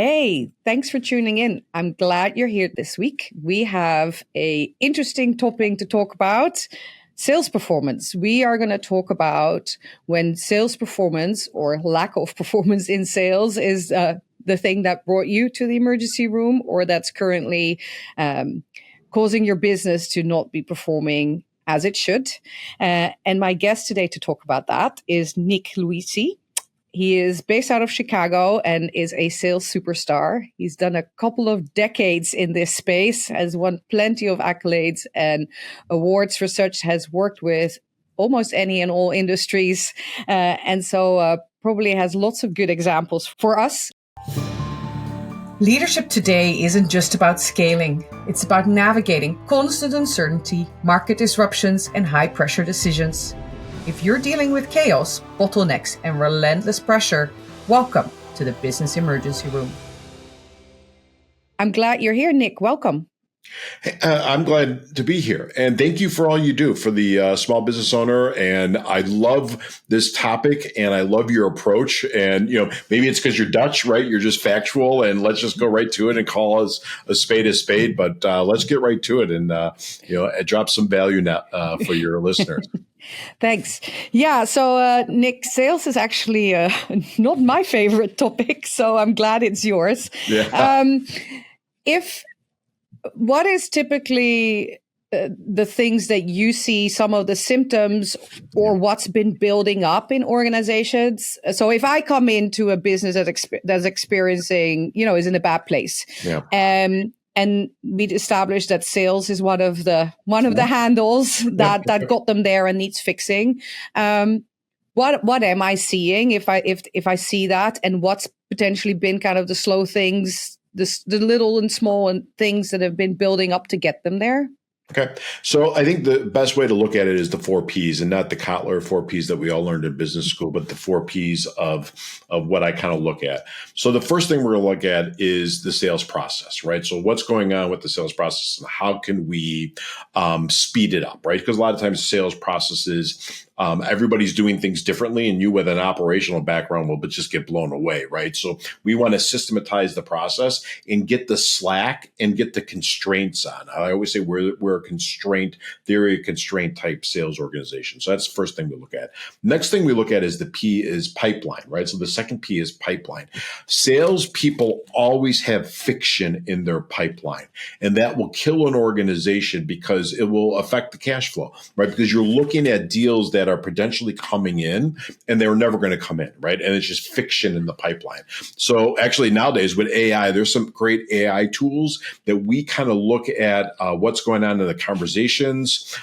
Hey, thanks for tuning in. I'm glad you're here this week. We have a interesting topic to talk about, sales performance. We are going to talk about when sales performance or lack of performance in sales is the thing that brought you to the emergency room or that's currently causing your business to not be performing as it should. And my guest today to talk about that is Nicholas Loise. He is based out of Chicago and is a sales superstar. He's done a couple of decades in this space, has won plenty of accolades and awards for such, has worked with almost any and all industries. And so probably has lots of good examples for us. Leadership today isn't just about scaling. It's about navigating constant uncertainty, market disruptions, and high-pressure decisions. If you're dealing with chaos, bottlenecks, and relentless pressure, welcome to the Business Emergency Room. I'm glad you're here, Nick. Welcome. Hey, I'm glad to be here. And thank you for all you do for the small business owner. And I love this topic and I love your approach. And, maybe it's because you're Dutch, right? You're just factual and let's just go right to it and call us a spade. But let's get right to it and, drop some value now for your listeners. Thanks. Yeah. So, Nick, sales is actually not my favorite topic. So I'm glad it's yours. Yeah. What is typically the things that you see, some of the symptoms or what's been building up in organizations? So if I come into a business that's experiencing, is in a bad place, and we established that sales is one of the handles that got them there and needs fixing. What am I seeing if I see that, and what's potentially been kind of the slow things, the little and small and things that have been building up to get them there? Okay. So I think the best way to look at it is the 4 Ps, and not the Kotler 4 Ps that we all learned in business school, but the 4 Ps of what I kind of look at. So the first thing we're going to look at is the sales process, right? So what's going on with the sales process and how can we speed it up, right? Because a lot of times sales processes, everybody's doing things differently, and you with an operational background will just get blown away, right? So we want to systematize the process and get the slack and get the constraints on. I always say we're a constraint type sales organization. So that's the first thing we look at. Next thing we look at is the P is pipeline, right? So the second P is pipeline. Salespeople always have fiction in their pipeline, and that will kill an organization because it will affect the cash flow, right? Because you're looking at deals that are potentially coming in and they're never going to come in, right? And it's just fiction in the pipeline. So actually nowadays with AI, there's some great AI tools that we kind of look at what's going on in the conversations,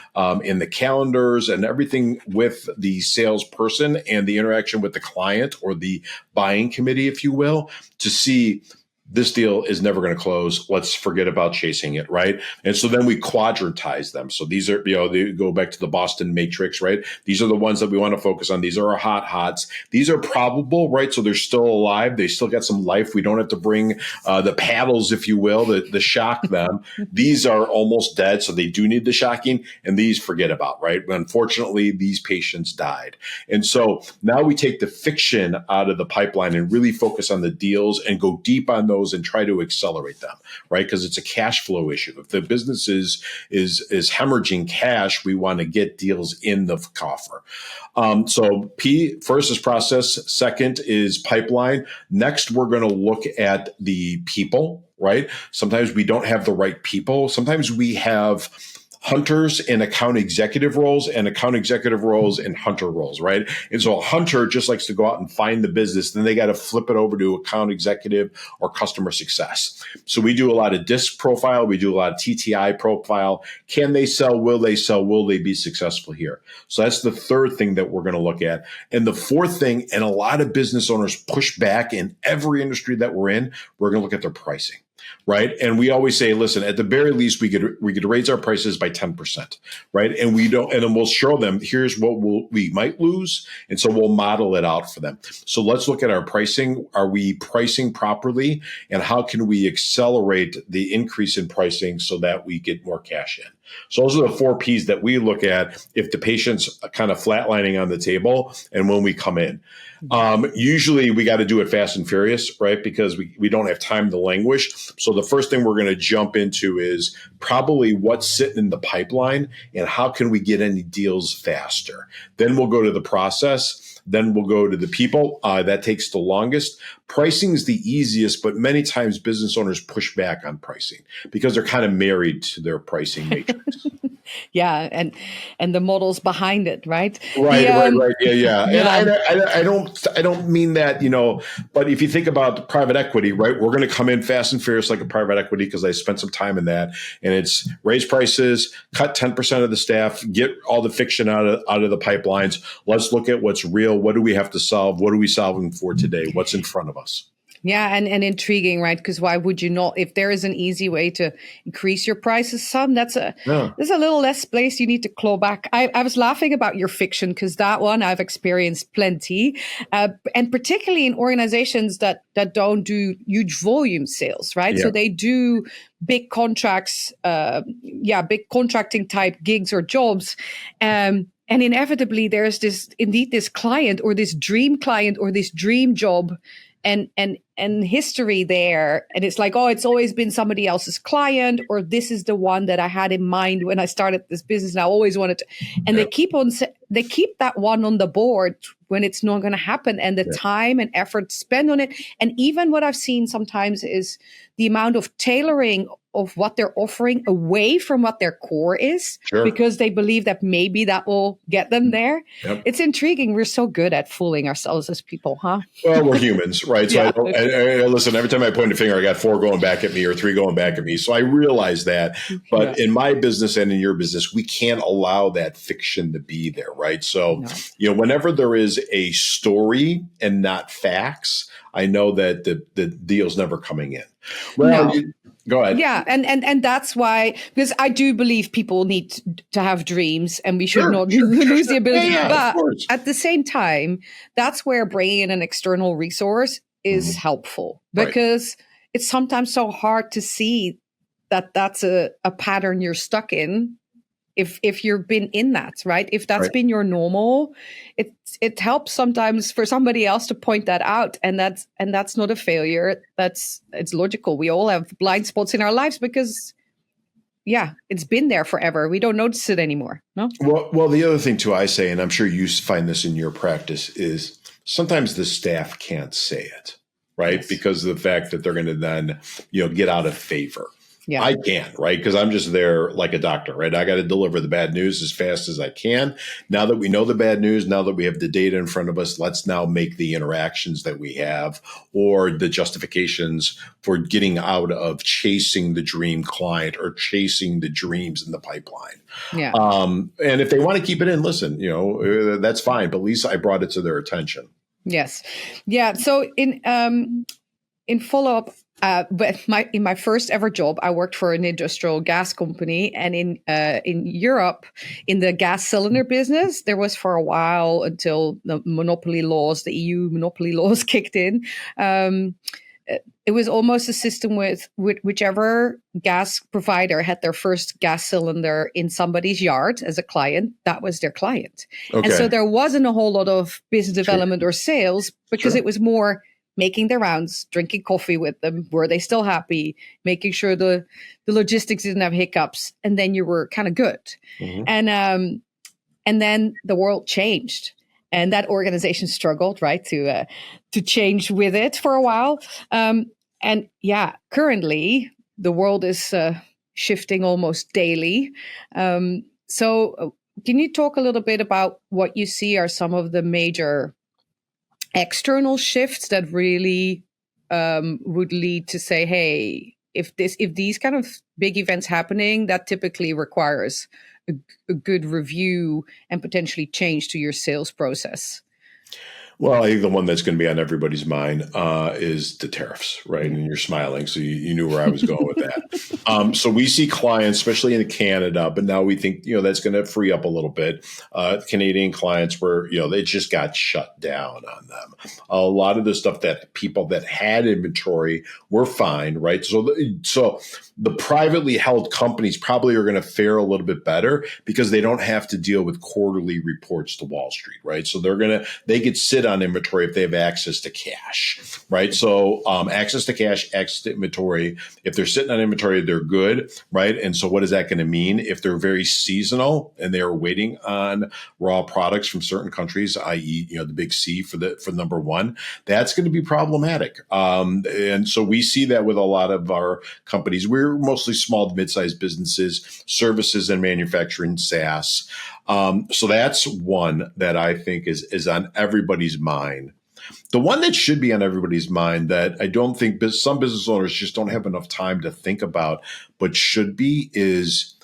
in the calendars and everything with the salesperson and the interaction with the client or the buying committee, if you will, to see this deal is never going to close. Let's forget about chasing it, right? And so then we quadrantize them. So these are, they go back to the Boston Matrix, right? These are the ones that we want to focus on. These are our hots. These are probable, right? So they're still alive. They still got some life. We don't have to bring the paddles, if you will, the shock them. These are almost dead. So they do need the shocking, and these forget about, right? Unfortunately, these patients died. And so now we take the fiction out of the pipeline and really focus on the deals and go deep on those and try to accelerate them, right? Because it's a cash flow issue. If the business is hemorrhaging cash, we want to get deals in the coffer. So P, first is process. Second is pipeline. Next, we're going to look at the people, right? Sometimes we don't have the right people. Sometimes we have hunters in account executive roles and account executive roles and hunter roles, right? And so a hunter just likes to go out and find the business. Then they got to flip it over to account executive or customer success. So we do a lot of DISC profile. We do a lot of TTI profile. Can they sell? Will they sell? Will they be successful here? So that's the third thing that we're going to look at. And the fourth thing, and a lot of business owners push back in every industry that we're in, we're going to look at their pricing. Right. And we always say, listen, at the very least, we could raise our prices by 10%. Right. And we don't, and then we'll show them, here's what we might lose. And so we'll model it out for them. So let's look at our pricing. Are we pricing properly? And how can we accelerate the increase in pricing so that we get more cash in? So those are the 4 Ps that we look at if the patient's kind of flatlining on the table and when we come in. Usually we got to do it fast and furious, right? Because we don't have time to languish. So the first thing we're going to jump into is probably what's sitting in the pipeline and how can we get any deals faster. Then we'll go to the process. Then we'll go to the people. That takes the longest. Pricing is the easiest, but many times business owners push back on pricing because they're kind of married to their pricing matrix. Yeah, and the models behind it, right? Right. Yeah. Yeah. And I don't mean that, but if you think about private equity, right, we're going to come in fast and furious like a private equity because I spent some time in that, and it's raise prices, cut 10% of the staff, get all the fiction out of the pipelines. Let's look at what's real. What do we have to solve? What are we solving for today? What's in front of us? Yeah, and intriguing, right? Because why would you not? If there is an easy way to increase your prices some, there's a little less place you need to claw back. I was laughing about your fiction because that one I've experienced plenty, and particularly in organizations that don't do huge volume sales, right? Yeah. So they do big contracts, big contracting type gigs or jobs. And inevitably there's this client or this dream client or this dream job and history there. And it's like, oh, it's always been somebody else's client, or this is the one that I had in mind when I started this business and I always wanted to. And they keep that one on the board when it's not going to happen, and the time and effort spent on it. And even what I've seen sometimes is the amount of tailoring of what they're offering away from what their core is, because they believe that maybe that will get them there. Yep. It's intriguing. We're so good at fooling ourselves as people, huh? Well, we're humans, right? So I listen, every time I point a finger, I got 4 going back at me or 3 going back at me. So I realize that. But in my business and in your business, we can't allow that fiction to be there, right? So, whenever there is a story and not facts, I know that the deal's never coming in. Well, go ahead. Yeah, and that's why, because I do believe people need to have dreams, and we should not lose the ability. But at the same time, that's where bringing in an external resource is helpful, because it's sometimes so hard to see that that's a pattern you're stuck in. If you've been in that, right? If that's been your normal, it helps sometimes for somebody else to point that out, and that's not a failure. It's logical. We all have blind spots in our lives because, it's been there forever. We don't notice it anymore. No. Well, the other thing too, I say, and I'm sure you find this in your practice, is sometimes the staff can't say it, right? Yes. Because of the fact that they're going to then, get out of favor. Yeah. I can, right? Because I'm just there like a doctor, right? I got to deliver the bad news as fast as I can. Now that we know the bad news, now that we have the data in front of us, let's now make the interactions that we have or the justifications for getting out of chasing the dream client or chasing the dreams in the pipeline. Yeah. And if they want to keep it in, listen, that's fine. But at least I brought it to their attention. Yes. Yeah. So in follow-up, but in my first ever job, I worked for an industrial gas company, and in Europe, in the gas cylinder business, there was for a while until the monopoly laws, the EU monopoly laws kicked in. It was almost a system with whichever gas provider had their first gas cylinder in somebody's yard as a client, that was their client. Okay. And so there wasn't a whole lot of business development or sales because it was more making their rounds, drinking coffee with them. Were they still happy? Making sure the logistics didn't have hiccups. And then you were kind of good. Mm-hmm. And then the world changed. And that organization struggled, right, to change with it for a while. Currently, the world is shifting almost daily. So can you talk a little bit about what you see are some of the major external shifts that really would lead to say, hey, if these kind of big events happening, that typically requires a good review and potentially change to your sales process? Well, I think the one that's going to be on everybody's mind is the tariffs, right? And you're smiling, so you knew where I was going with that. So we see clients, especially in Canada, but now we think that's going to free up a little bit. Canadian clients were, they just got shut down on them. A lot of the stuff that people that had inventory were fine, right? So the privately held companies probably are going to fare a little bit better because they don't have to deal with quarterly reports to Wall Street, right? So they could sit on inventory if they have access to cash, right? So access to cash, access to inventory. If they're sitting on inventory, they're good, right? And so what is that going to mean? If they're very seasonal and they're waiting on raw products from certain countries, i.e., the big C for number one, that's going to be problematic. And so we see that with a lot of our companies. We're mostly small to mid-sized businesses, services and manufacturing, SaaS. So that's one that I think is on everybody's mind. The one that should be on everybody's mind that I don't think some business owners just don't have enough time to think about, but should be, is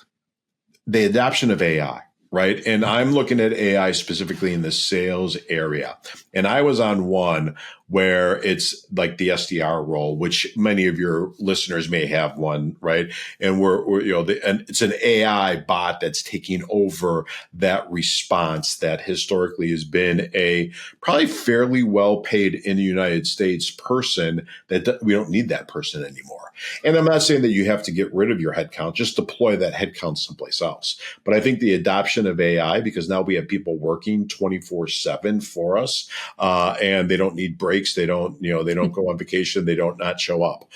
the adoption of AI. Right. And I'm looking at AI specifically in the sales area. And I was on one where it's like the SDR role, which many of your listeners may have one, right? And and it's an AI bot that's taking over that response that historically has been a probably fairly well paid in the United States person that we don't need that person anymore. And I'm not saying that you have to get rid of your headcount, just deploy that headcount someplace else. But I think the adoption of AI, because now we have people working 24/7 for us, and they don't need breaks. They don't go on vacation. They don't not show up.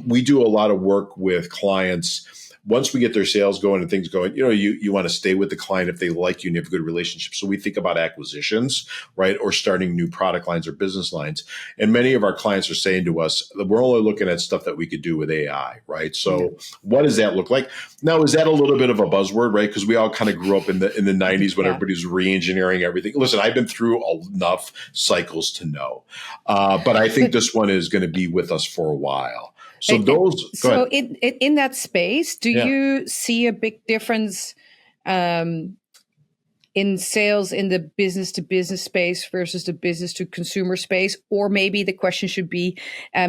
We do a lot of work with clients. Once we get their sales going and things going, you want to stay with the client if they like you and you have a good relationship. So we think about acquisitions, right? Or starting new product lines or business lines. And many of our clients are saying to us, we're only looking at stuff that we could do with AI, right? So What does that look like? Now, is that a little bit of a buzzword, right? Because we all kind of grew up in the 90s when everybody was re-engineering everything. Listen, I've been through enough cycles to know. But I think this one is going to be with us for a while. So in that space, do you see a big difference in sales in the business to business space versus the business to consumer space? Or maybe the question should be,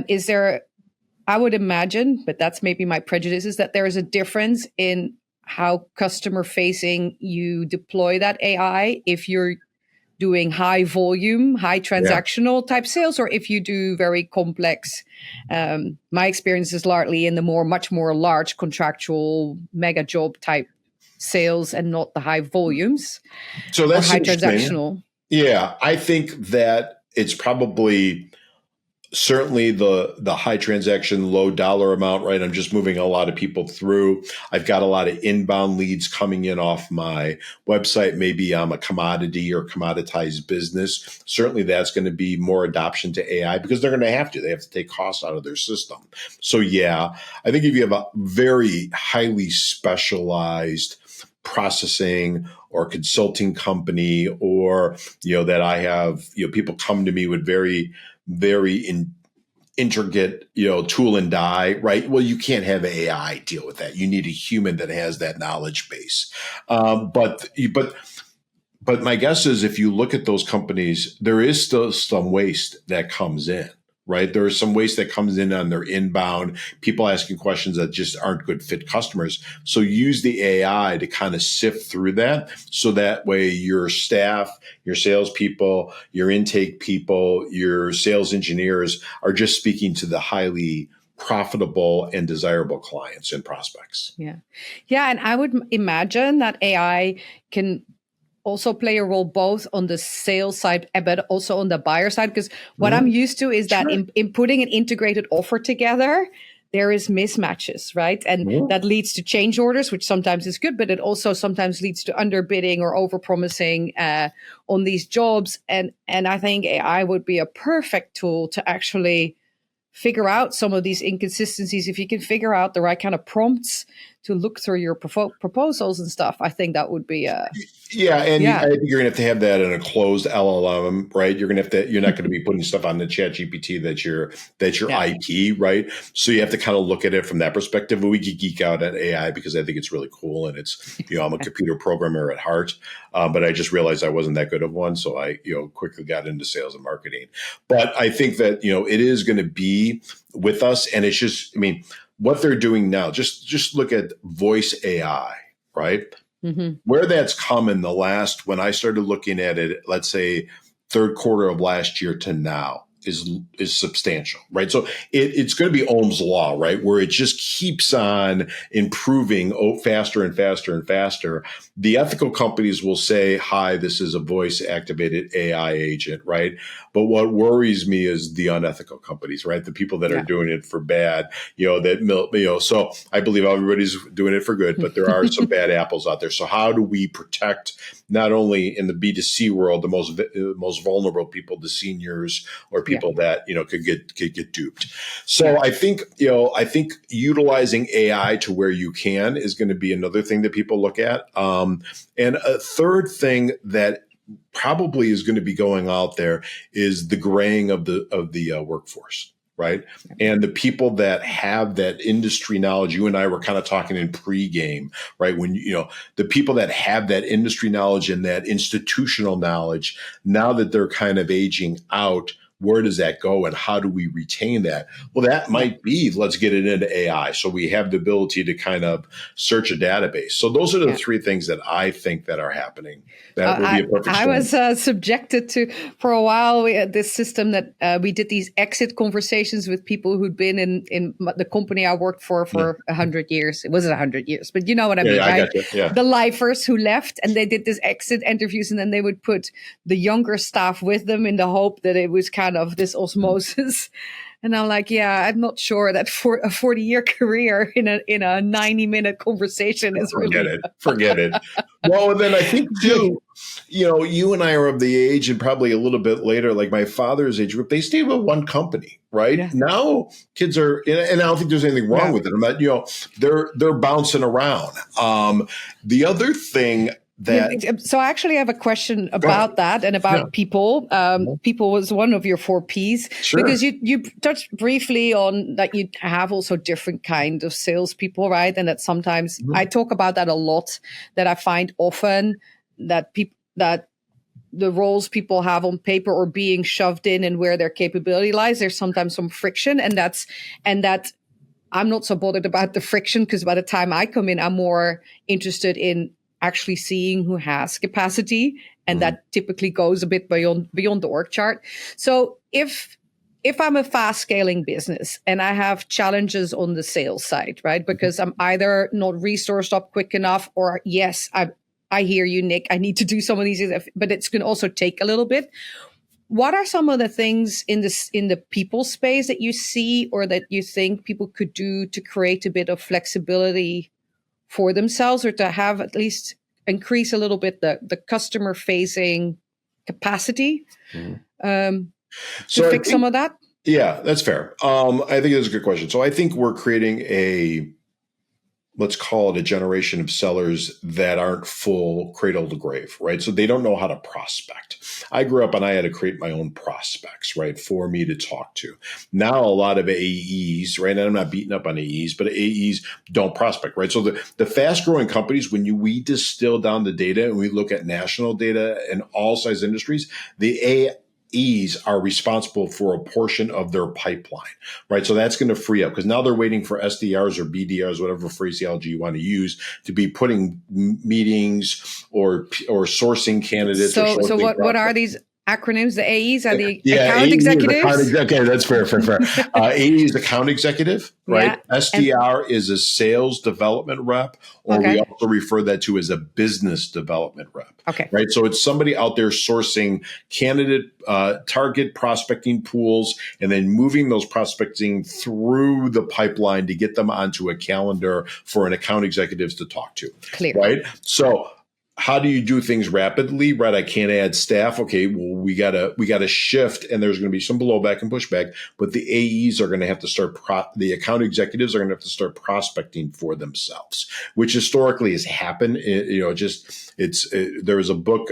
is there, I would imagine, but that's maybe my prejudice, is that there is a difference in how customer facing you deploy that AI if you're doing high volume, high transactional type sales, or if you do very complex. My experience is largely in the much more large contractual mega job type sales and not the high volumes. So that's high transactional. Yeah, I think that it's probably certainly the high transaction, low dollar amount, right? I'm just moving a lot of people through. I've got a lot of inbound leads coming in off my website. Maybe I'm a commodity or commoditized business. Certainly that's going to be more adoption to AI because they're going to have to. They have to take costs out of their system. So I think if you have a very highly specialized processing or consulting company, or that I have people come to me with very intricate, tool and die, right? Well, you can't have AI deal with that. You need a human that has that knowledge base. But my guess is if you look at those companies, there is still some waste that comes in, right? There is some waste that comes in on their inbound, people asking questions that just aren't good fit customers. So use the AI to kind of sift through that. So that way your staff, your salespeople, your intake people, your sales engineers are just speaking to the highly profitable and desirable clients and prospects. Yeah. And I would imagine that AI can also play a role both on the sales side, but also on the buyer side. Because what I'm used to is that in putting an integrated offer together, there is mismatches, right? And that leads to change orders, which sometimes is good, but it also sometimes leads to underbidding or overpromising on these jobs. And I think AI would be a perfect tool to actually figure out some of these inconsistencies if you can figure out the right kind of prompts look through your proposals and stuff. I think that would be Yeah, and I think you're gonna have to have that in a closed LLM, right? You're gonna have to. You're not going to be putting stuff on the Chat GPT that's your IP, right? So you have to kind of look at it from that perspective. We could geek out at AI because I think it's really cool, and it's I'm a computer programmer at heart, but I just realized I wasn't that good of one, so I quickly got into sales and marketing. But I think that it is going to be with us, and it's just what they're doing now. Just look at voice AI, right? Mm-hmm. Where that's come in the last, when I started looking at it, let's say third quarter of last year to now is substantial, right? So it's going to be Ohm's law, right? Where it just keeps on improving faster and faster and faster. The ethical companies will say, hi, this is a voice activated AI agent, right? But what worries me is the unethical companies, right? The people that are doing it for bad, so I believe everybody's doing it for good, but there are some bad apples out there. So how do we protect not only in the B2C world, the most vulnerable people, the seniors or people that, could get duped. So I think utilizing AI to where you can is going to be another thing that people look at. And a third thing that probably is going to be going out there is the graying of the workforce, right? And the people that have that industry knowledge. You and I were kind of talking in pregame, right? When the people that have that industry knowledge and that institutional knowledge, now that they're kind of aging out, where does that go and how do we retain that? Well, that might be, let's get it into AI. So we have the ability to kind of search a database. So those are the three things that I think that are happening. That will be a perfect storm. I was subjected to, for a while, we had this system that we did these exit conversations with people who'd been in the company I worked for 100 years. It wasn't 100 years, but you know what I mean, right? The lifers who left, and they did this exit interviews, and then they would put the younger staff with them in the hope that it was kind of this osmosis. And I'm like, I'm not sure that for a 40-year career in a 90-minute conversation is forget it. Well, and then I think too, you and I are of the age, and probably a little bit later, like my father's age group, they stayed with one company, right? Yeah. Now kids are, and I don't think there's anything wrong with it. I'm not, they're bouncing around. The other thing so I actually have a question about that and about people. People was one of your 4 Ps. Sure. Because you touched briefly on that you have also different kind of salespeople, right? And that sometimes I talk about that a lot, that I find often that the roles people have on paper or being shoved in and where their capability lies, there's sometimes some friction, and that I'm not so bothered about the friction, because by the time I come in, I'm more interested in actually seeing who has capacity, and that typically goes a bit beyond the org chart. So if I'm a fast scaling business and I have challenges on the sales side, right? Because I'm either not resourced up quick enough, or I hear you, Nick, I need to do some of these, but it's going to also take a little bit. What are some of the things in the people space that you see, or that you think people could do to create a bit of flexibility for themselves, or to have at least increase a little bit the customer facing capacity to fix some of that? Yeah, that's fair. I think that's a good question. So I think we're creating let's call it a generation of sellers that aren't full cradle to grave, right? So they don't know how to prospect. I grew up and I had to create my own prospects, right, for me to talk to. Now, a lot of AEs, right, and I'm not beating up on AEs, but AEs don't prospect, right? So the fast growing companies, when we distill down the data and we look at national data in all size industries, the AEs are responsible for a portion of their pipeline, right? So that's going to free up, because now they're waiting for SDRs or BDRs, whatever phraseology you want to use, to be putting meetings or sourcing candidates. So what are these acronyms? The AEs are the account executives? Okay, that's fair. AE is account executive, right? Yeah. SDR is a sales development rep, or we also refer that to as a business development rep. Okay. Right. So it's somebody out there sourcing candidate target prospecting pools, and then moving those prospecting through the pipeline to get them onto a calendar for an account executives to talk to. Clear. Right. So how do you do things rapidly, right? I can't add staff. Okay, well, we gotta shift, and there's going to be some blowback and pushback. But the AEs are going to have to start. The account executives are going to have to start prospecting for themselves, which historically has happened. There was a book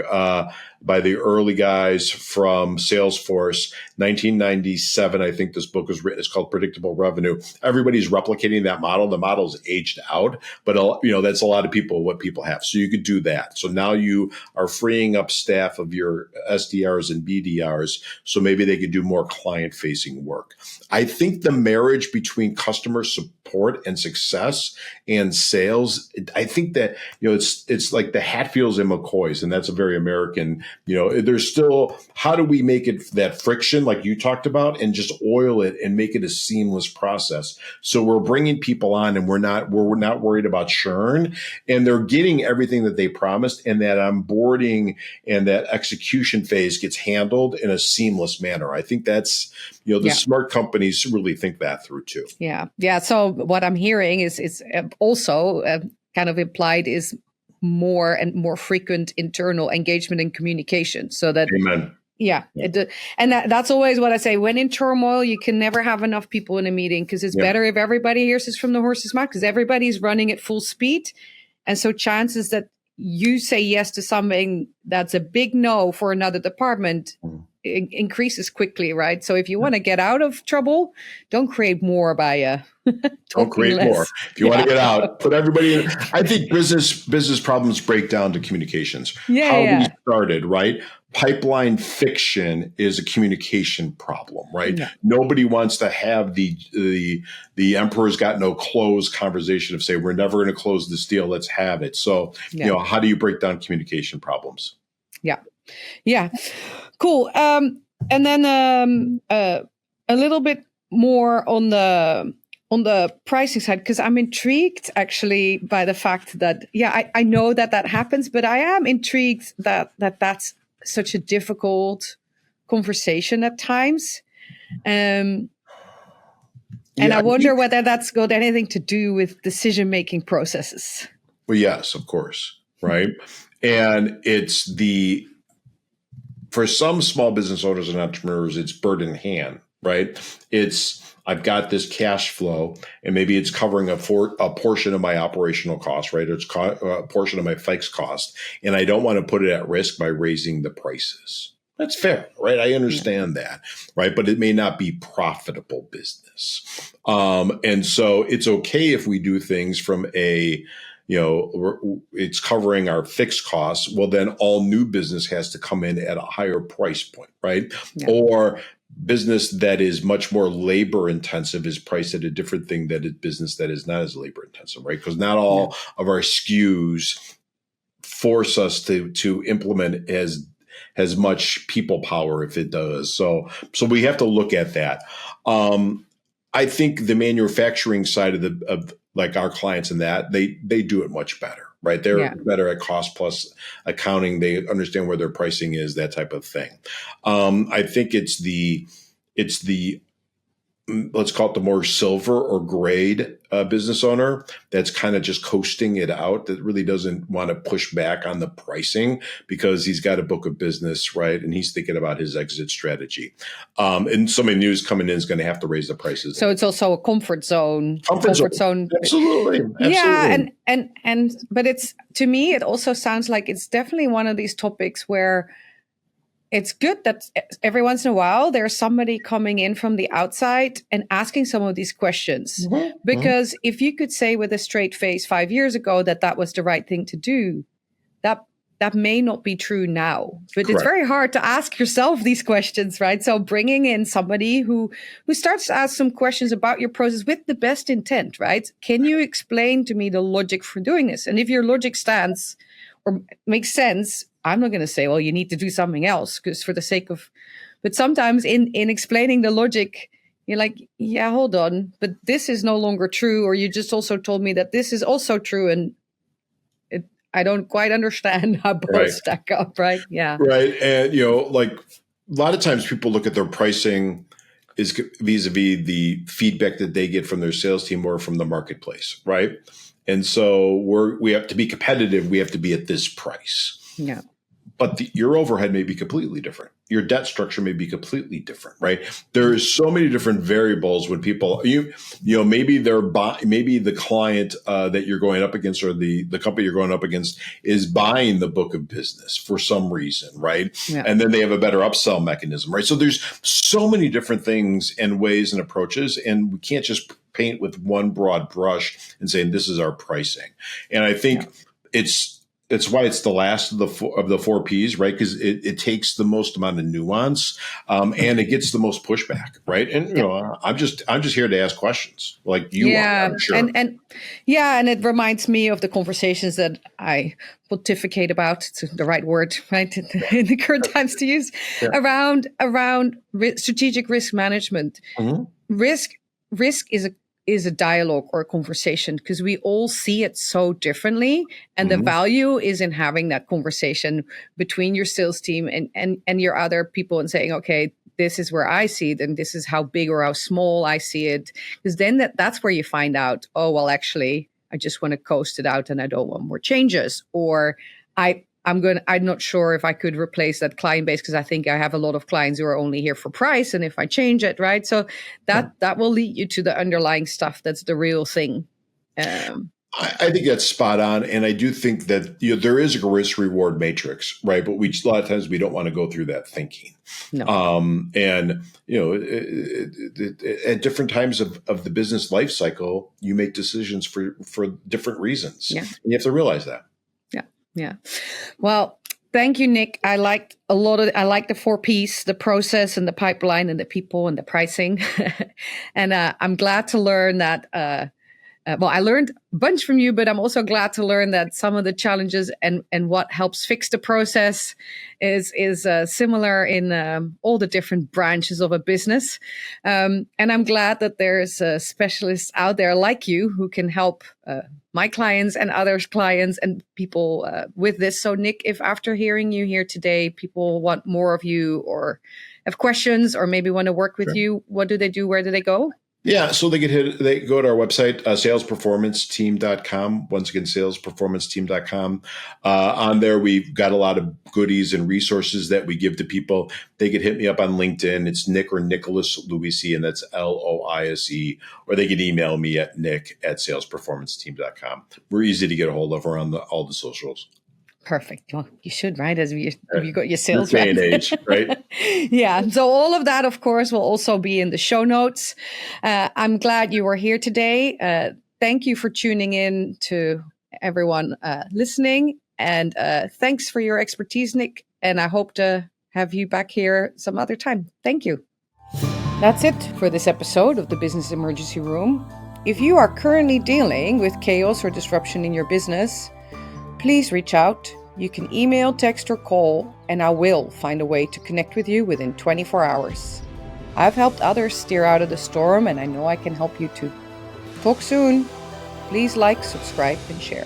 by the early guys from Salesforce, 1997. I think this book was written. It's called Predictable Revenue. Everybody's replicating that model. The model's aged out, but that's a lot of what people have. So you could do that. So now you are freeing up staff of your SDRs and BDRs, so maybe they could do more client-facing work. I think the marriage between customer support and success and sales, I think that it's like the Hatfields and McCoys, and that's a very American. There's still, how do we make it that friction like you talked about, and just oil it and make it a seamless process? So we're bringing people on, and we're not worried about churn, and they're getting everything that they promised, and that onboarding and that execution phase gets handled in a seamless manner. I think that's, the smart companies really think that through too. Yeah. So what I'm hearing is also kind of implied is more and more frequent internal engagement and communication. So that, Amen. Yeah. And that's always what I say. When in turmoil, you can never have enough people in a meeting, because it's better if everybody hears this from the horse's mouth, because everybody's running at full speed. And so chances that you say yes to something that's a big no for another department increases quickly, right? So if you want to get out of trouble, don't create more by don't create less. More. If you want to get out, put everybody in. I think business problems break down to communications. We started, right? Pipeline fiction is a communication problem, right? Yeah. Nobody wants to have the emperor's got no clothes conversation of say, we're never going to close this deal, let's have it. So, how do you break down communication problems? Yeah. Cool. And then a little bit more on the pricing side, because I'm intrigued actually by the fact that, I know that happens, but I am intrigued that's such a difficult conversation at times. And I wonder whether that's got anything to do with decision-making processes. Well, yes, of course. Right. And it's for some small business owners and entrepreneurs, it's bird in hand, right? I've got this cash flow, and maybe it's covering a portion of my operational cost, right? Or it's a portion of my fixed cost, and I don't want to put it at risk by raising the prices. That's fair, right? I understand that, right? But it may not be profitable business. And so it's okay if we do things from it's covering our fixed costs. Well, then all new business has to come in at a higher price point, right? Yeah. Or business that is much more labor intensive is priced at a different thing than a business that is not as labor intensive, right? Because not all of our SKUs force us to implement as much people power if it does. So we have to look at that. I think the manufacturing side of like our clients in that they do it much better, right? They're better at cost plus accounting. They understand where their pricing is, that type of thing. I think it's the let's call it the more silver or grade business owner that's kind of just coasting it out, that really doesn't want to push back on the pricing because he's got a book of business, right? And he's thinking about his exit strategy. And somebody new is coming in is going to have to raise the prices. So it's also a comfort zone. Comfort zone. Absolutely. Yeah. And but it's, to me, it also sounds like it's definitely one of these topics where it's good that every once in a while there's somebody coming in from the outside and asking some of these questions. Mm-hmm. Because if you could say with a straight face 5 years ago that was the right thing to do, that may not be true now. But Correct. It's very hard to ask yourself these questions, right? So bringing in somebody who starts to ask some questions about your process with the best intent, right? Can you explain to me the logic for doing this? And if your logic stands or makes sense, I'm not going to say, well, you need to do something else because for the sake of, but sometimes in explaining the logic, you're like, yeah, hold on, but this is no longer true. Or you just also told me that this is also true. And I don't quite understand how both stack up, right? Yeah. Right. And, like a lot of times people look at their pricing is vis-a-vis the feedback that they get from their sales team or from the marketplace, right? And so we have to be competitive. We have to be at this price. Yeah. But your overhead may be completely different. Your debt structure may be completely different, right? There's so many different variables when people, maybe maybe the client that you're going up against or the company you're going up against is buying the book of business for some reason, right? Yeah. And then they have a better upsell mechanism, right? So there's so many different things and ways and approaches, and we can't just paint with one broad brush and saying this is our pricing. And I think it's why it's the last of the four Ps, right? Because it takes the most amount of nuance, and it gets the most pushback, right? And I'm just here to ask questions, like you are, I'm sure. And it reminds me of the conversations that I pontificate about. It's the right word, right? In the current times to use around strategic risk management. Mm-hmm. Risk is a dialogue or a conversation because we all see it so differently. And the value is in having that conversation between your sales team and your other people and saying, okay, this is where I see it and this is how big or how small I see it. Because then that's where you find out, oh, well, actually, I just want to coast it out and I don't want more changes. Or I'm not sure if I could replace that client base because I think I have a lot of clients who are only here for price. And if I change it, right? So that will lead you to the underlying stuff. That's the real thing. I think that's spot on. And I do think that there is a risk reward matrix, right? But a lot of times we don't want to go through that thinking. No. At different times of the business life cycle, you make decisions for different reasons. Yeah. And you have to realize that. Yeah. Well, thank you, Nick. I like the 4 Ps, the process and the pipeline and the people and the pricing. And I'm glad to learn that, I learned a bunch from you, but I'm also glad to learn that some of the challenges and what helps fix the process is similar in all the different branches of a business. And I'm glad that there's specialists out there like you who can help my clients and others' clients and people with this. So, Nick, if after hearing you here today, people want more of you or have questions or maybe want to work with you, what do they do? Where do they go? Yeah, so they go to our website, salesperformanceteam.com. Once again, salesperformanceteam.com. On there, we've got a lot of goodies and resources that we give to people. They could hit me up on LinkedIn. It's Nick or Nicholas Loise, and that's Loise. Or they could email me at nick@salesperformanceteam.com. We're easy to get a hold of. We're on all the socials. Perfect. Well, you should, right? As you got your sales rep. Day and age, right? Yeah. So all of that, of course, will also be in the show notes. I'm glad you were here today. Thank you for tuning in to everyone listening. And thanks for your expertise, Nick. And I hope to have you back here some other time. Thank you. That's it for this episode of the Business Emergency Room. If you are currently dealing with chaos or disruption in your business, please reach out. You can email, text, or call, and I will find a way to connect with you within 24 hours. I've helped others steer out of the storm, and I know I can help you too. Talk soon. Please like, subscribe, and share.